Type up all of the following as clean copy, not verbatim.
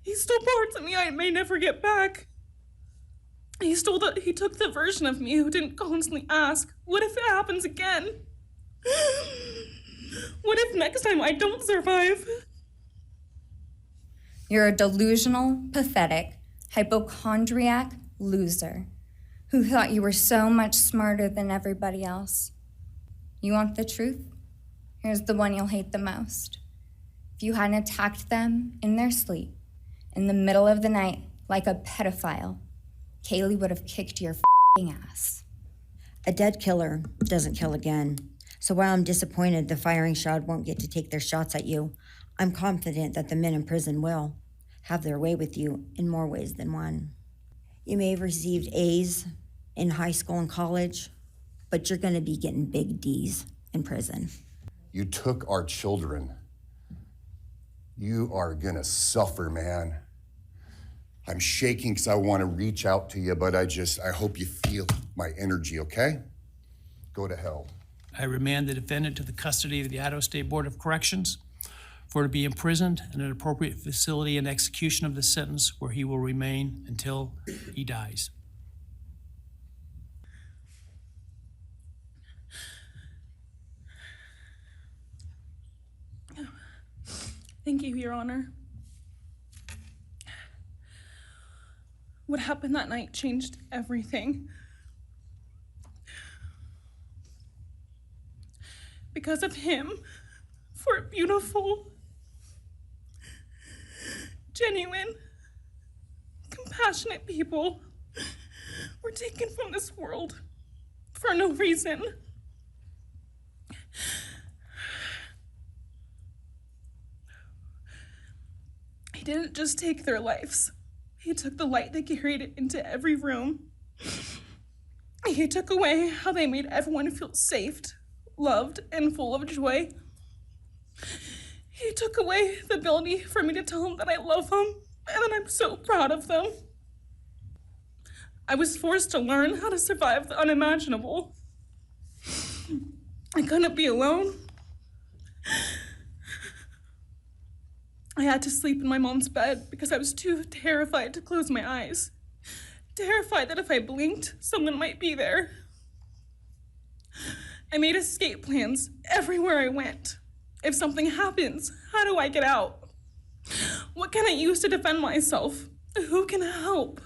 He stole parts of me I may never get back. He took the version of me who didn't constantly ask, what if it happens again? What if next time I don't survive? You're a delusional, pathetic, hypochondriac loser who thought you were so much smarter than everybody else. You want the truth? Here's the one you'll hate the most. If you hadn't attacked them in their sleep, in the middle of the night, like a pedophile, Kaylee would have kicked your f***ing ass. A dead killer doesn't kill again. So while I'm disappointed the firing squad won't get to take their shots at you, I'm confident that the men in prison will have their way with you in more ways than one. You may have received A's in high school and college, but you're gonna be getting big D's in prison. You took our children. You are gonna suffer, man. I'm shaking because I want to reach out to you, but I hope you feel my energy, okay? Go to hell. I remand the defendant to the custody of the Idaho State Board of Corrections for to be imprisoned in an appropriate facility and execution of the sentence where he will remain until he dies. Thank you, Your Honor. What happened that night changed everything. Because of him, 4 beautiful, genuine, compassionate people were taken from this world for no reason. He didn't just take their lives. He took the light they carried it into every room. He took away how they made everyone feel safe, loved, and full of joy. He took away the ability for me to tell them that I love them and that I'm so proud of them. I was forced to learn how to survive the unimaginable. I couldn't be alone. I had to sleep in my mom's bed because I was too terrified to close my eyes. Terrified that if I blinked, someone might be there. I made escape plans everywhere I went. If something happens, how do I get out? What can I use to defend myself? Who can help?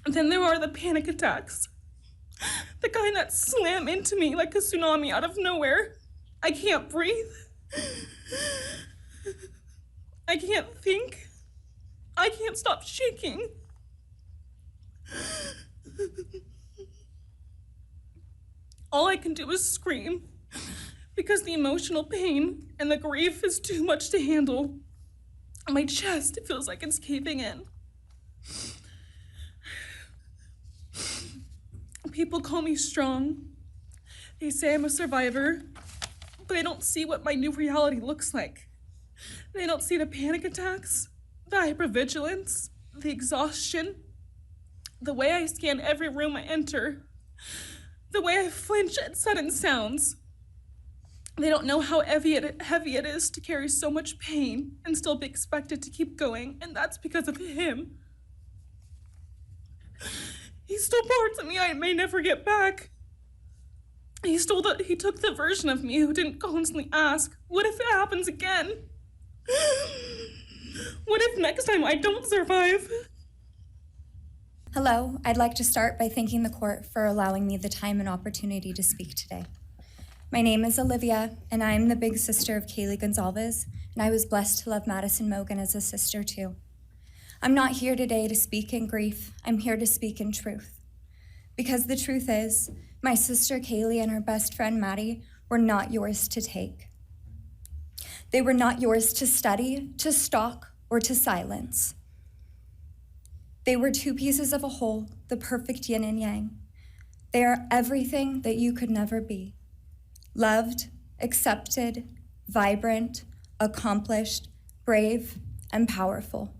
And then there are the panic attacks. The kind that slam into me like a tsunami out of nowhere. I can't breathe. I can't think. I can't stop shaking. All I can do is scream because the emotional pain and the grief is too much to handle. My chest feels like it's caving in. People call me strong. They say I'm a survivor, but they don't see what my new reality looks like. They don't see the panic attacks, the hypervigilance, the exhaustion, the way I scan every room I enter, the way I flinch at sudden sounds. They don't know how heavy it is to carry so much pain and still be expected to keep going, and that's because of him. He stole parts of me I may never get back. He took the version of me who didn't constantly ask, what if it happens again? What if next time I don't survive? Hello, I'd like to start by thanking the court for allowing me the time and opportunity to speak today. My name is Alivea, and I'm the big sister of Kristi Goncalves, and I was blessed to love Madison Mogan as a sister too. I'm not here today to speak in grief, I'm here to speak in truth. Because the truth is, my sister Kaylee and her best friend Maddie were not yours to take. They were not yours to study, to stalk, or to silence. They were 2 pieces of a whole, the perfect yin and yang. They are everything that you could never be. Loved, accepted, vibrant, accomplished, brave, and powerful.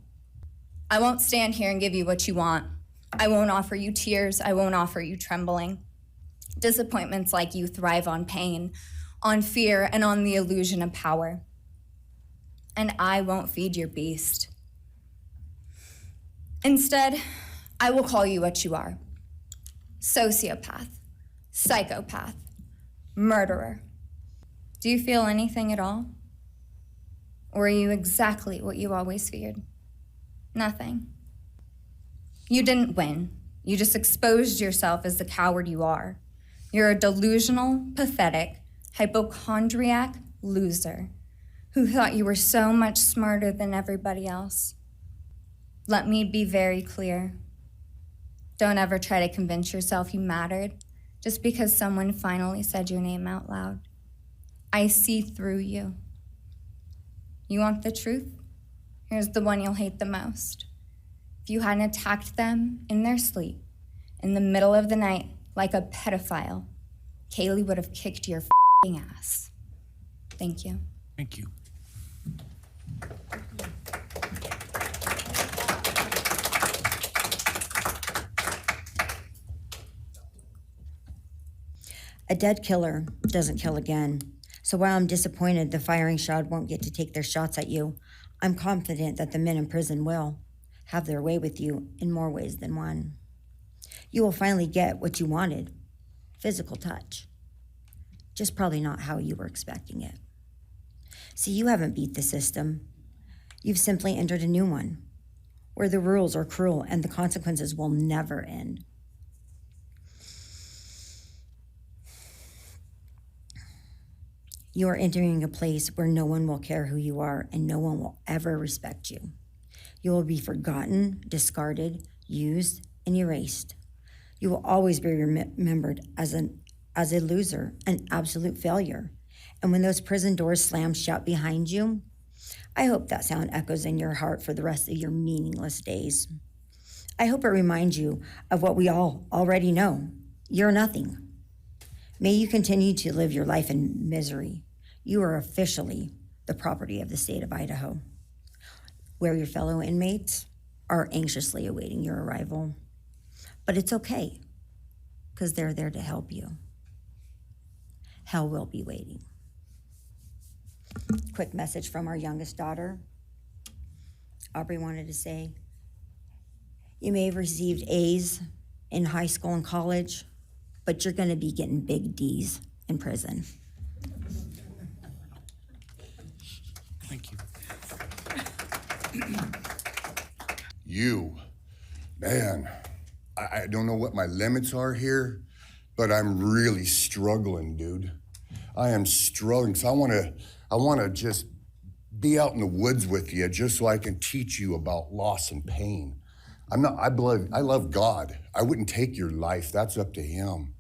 I won't stand here and give you what you want. I won't offer you tears. I won't offer you trembling. Disappointments like you thrive on pain, on fear, and on the illusion of power. and I won't feed your beast. Instead, I will call you what you are: sociopath, psychopath, murderer. Do you feel anything at all? Or are you exactly what you always feared? Nothing. You didn't win. You just exposed yourself as the coward you are. You're a delusional, pathetic, hypochondriac loser who thought you were so much smarter than everybody else. Let me be very clear. Don't ever try to convince yourself you mattered just because someone finally said your name out loud. I see through you. You want the truth? Here's the one you'll hate the most. If you hadn't attacked them in their sleep, in the middle of the night, like a pedophile, Kaylee would have kicked your f***ing ass. Thank you. Thank you. A dead killer doesn't kill again. So while I'm disappointed the firing squad won't get to take their shots at you, I'm confident that the men in prison will have their way with you in more ways than one. You will finally get what you wanted: physical touch. Just probably not how you were expecting it. See, you haven't beat the system. You've simply entered a new one, where the rules are cruel and the consequences will never end. You are entering a place where no one will care who you are and no one will ever respect you. You will be forgotten, discarded, used, and erased. You will always be remembered as a loser, an absolute failure. And when those prison doors slam shut behind you, I hope that sound echoes in your heart for the rest of your meaningless days. I hope it reminds you of what we all already know. You're nothing. May you continue to live your life in misery. You are officially the property of the state of Idaho, where your fellow inmates are anxiously awaiting your arrival. But it's okay, because they're there to help you. Hell will be waiting. Quick message from our youngest daughter. Aubrey wanted to say, you may have received A's in high school and college, but you're going to be getting big D's in prison. Thank you. You, man, I don't know what my limits are here, but I'm really struggling, dude. I am struggling, so I wanna just be out in the woods with you just so I can teach you about loss and pain. I love God. I wouldn't take your life, that's up to him.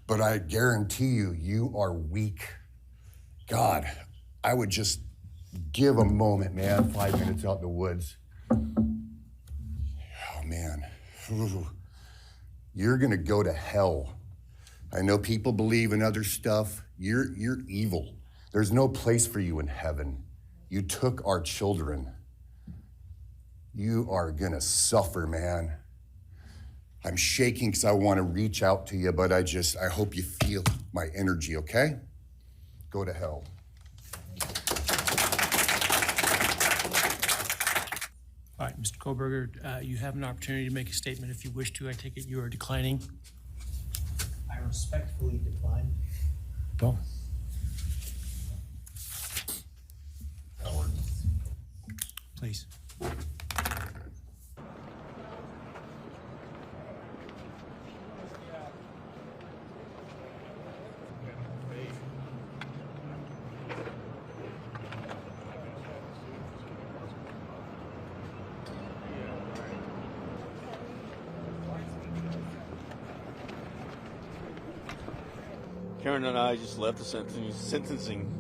But I guarantee you, you are weak. God, I would just give a moment, man, 5 minutes out in the woods. Oh, man. Ooh. You're gonna go to hell. I know people believe in other stuff. You're evil. There's no place for you in heaven. You took our children. You are gonna suffer, man. I'm shaking because I want to reach out to you, but I hope you feel my energy, okay? Go to hell. All right, Mr. Kohberger, you have an opportunity to make a statement if you wish to. I take it you are declining. I respectfully decline. Well, Howard. please. Karen and I just left the sentencing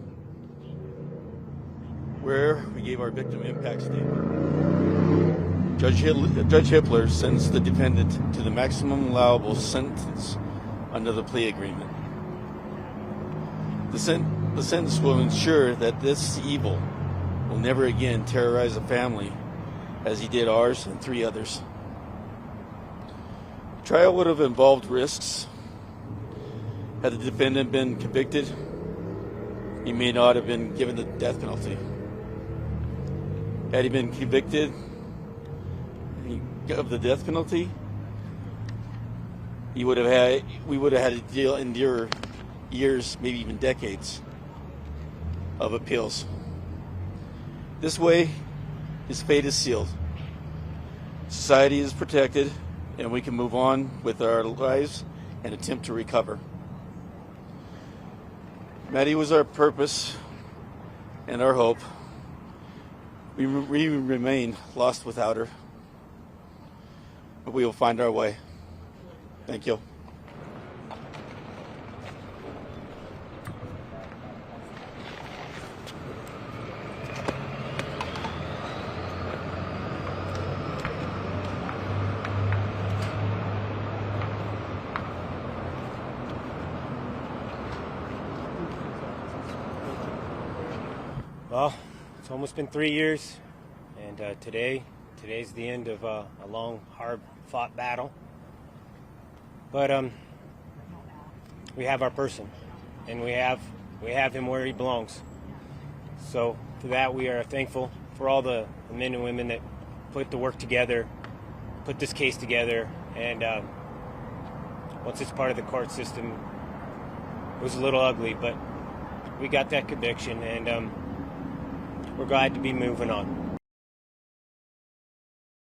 where we gave our victim impact statement. Judge Hippler sentenced the defendant to the maximum allowable sentence under the plea agreement. The sentence will ensure that this evil will never again terrorize a family as he did ours and 3 others. The trial would have involved risks. Had the defendant been convicted, he may not have been given the death penalty. Had he been convicted of the death penalty, we would have had to endure years, maybe even decades of appeals. This way, his fate is sealed. Society is protected, and we can move on with our lives and attempt to recover. Maddie was our purpose and our hope. We remain lost without her, but we will find our way. Thank you. Well, it's almost been 3 years, and today's the end of a long, hard-fought battle. But we have our person, and we have him where he belongs. So for that, we are thankful for all the men and women that put the work together, put this case together, and once it's part of the court system, it was a little ugly, but we got that conviction, and we're glad to be moving on.